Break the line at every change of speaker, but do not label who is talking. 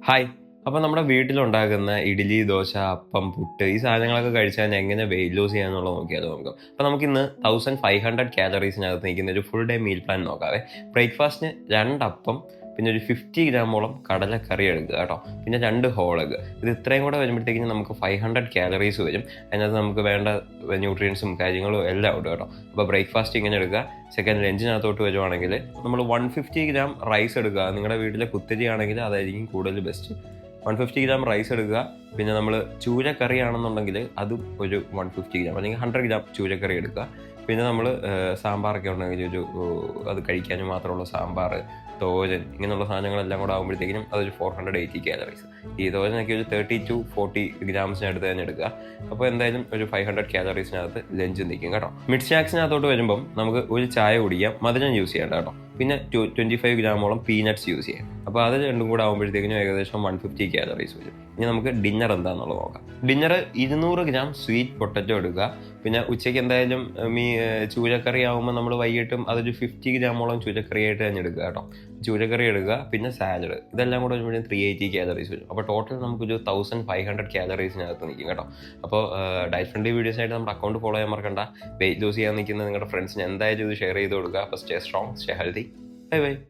Hi. അപ്പോൾ നമ്മുടെ വീട്ടിലുണ്ടാകുന്ന ഇഡ്ഡലി, ദോശ, അപ്പം, പുട്ട് ഈ സാധനങ്ങളൊക്കെ കഴിച്ചാൽ എങ്ങനെ വെയിറ്റ് ലോസ് ചെയ്യാന്നുള്ളത് നോക്കിയാലോ നമുക്ക്. അപ്പോൾ നമുക്കിന്ന് 1500 കാലറീസിനകത്ത് നിൽക്കുന്ന ഒരു ഫുൾ ഡേ മീൽ പ്ലാൻ നോക്കാവേ. ബ്രേക്ക്ഫാസ്റ്റിന് 2 അപ്പം, പിന്നെ ഒരു 50 ഗ്രാമോളം കടലക്കറി എടുക്കുക കേട്ടോ. പിന്നെ 2 ഹോൾ എഗ്. ഇത് ഇത്രയും കൂടെ വരുമ്പോഴത്തേക്കും നമുക്ക് 500 കാലറീസ് വരും. അതിനകത്ത് നമുക്ക് വേണ്ട ന്യൂട്രിയൻസും കാര്യങ്ങളും എല്ലാം ഉണ്ട് കേട്ടോ. അപ്പോൾ ബ്രേക്ക്ഫാസ്റ്റ് ഇങ്ങനെ എടുക്കുക. സെക്കൻഡ് ലഞ്ചിനകത്തോട്ട് വരുവാണെങ്കിൽ നമ്മൾ 150 ഗ്രാം റൈസ് എടുക്കുക. നിങ്ങളുടെ വീട്ടിലെ കുത്തരി ആണെങ്കിൽ അതായിരിക്കും കൂടുതൽ ബെസ്റ്റ്. 150 ഗ്രാം റൈസ് എടുക്കുക. പിന്നെ നമ്മൾ ചൂരക്കറി ആണെന്നുണ്ടെങ്കിൽ അതും ഒരു 150 ഗ്രാം അല്ലെങ്കിൽ 100 ഗ്രാം ചൂരക്കറി എടുക്കുക. പിന്നെ നമ്മൾ സാമ്പാറൊക്കെ ഉണ്ടെങ്കിൽ അത് കഴിക്കാനും മാത്രമുള്ള സാമ്പാർ, തോരൻ ഇങ്ങനെയുള്ള സാധനങ്ങളെല്ലാം കൂടെ ആകുമ്പോഴത്തേക്കിനും അതൊരു 480 കാലറീസ്. ഈ തോരനൊക്കെ ഒരു 30 to 40 ഗ്രാംസിനടുത്ത് തന്നെ എടുക്കുക. അപ്പോൾ എന്തായാലും ഒരു 500 കാലറീസിനകത്ത് ലഞ്ച് നിൽക്കും കേട്ടോ. മിഡ് സ്നാക്സിനകത്തോട്ട് വരുമ്പം നമുക്ക് ഒരു ചായ കുടിക്കാം, മധുരം യൂസ് ചെയ്യേണ്ട കേട്ടോ. പിന്നെ 25 ഗ്രാമോളം പീനട്ട്സ് യൂസ് ചെയ്യാം. അപ്പോൾ അത് രണ്ടും കൂടെ ആകുമ്പോഴത്തേക്കിനും ഏകദേശം 150 കാലറീസ് വരും. ഇനി നമുക്ക് ഡിന്നർ എന്താണെന്നുള്ളത് നോക്കാം. ഡിന്നർ 200 ഗ്രാം സ്വീറ്റ് പൊട്ടറ്റോ എടുക്കുക. പിന്നെ ഉച്ചയ്ക്ക് എന്തായാലും ചൂരക്കറി ആകുമ്പോൾ നമ്മൾ വൈകിട്ടും അതൊരു 50 ഗ്രാമോളം ചൂരക്കറിയായിട്ട് തന്നെ എടുക്കുക കേട്ടോ. ചൂരക്കറി എടുക്കുക. പിന്നെ സാലഡ്, ഇതെല്ലാം കൂടെ വരുമ്പോഴത്തേക്കും 380 കാലറീസ് വരും. അപ്പോൾ ടോട്ടൽ നമുക്കൊരു 1500 കാലറീസിനകത്ത് നിൽക്കും കേട്ടോ. അപ്പോൾ ഡയറ്റ് ഫ്രണ്ട്ലി വീഡിയോസ് ആയിട്ട് നമ്മുടെ അക്കൗണ്ട് ഫോളോ ചെയ്യാൻ മറക്കണ്ട. വെയിറ്റ് ലോസ് ചെയ്യാൻ നിൽക്കുന്ന നിങ്ങളുടെ ഫ്രണ്ട്സിന് എന്തായാലും ഇത് ഷെയർ ചെയ്ത് കൊടുക്കുക. അപ്പോൾ stay strong, stay healthy. Bye bye.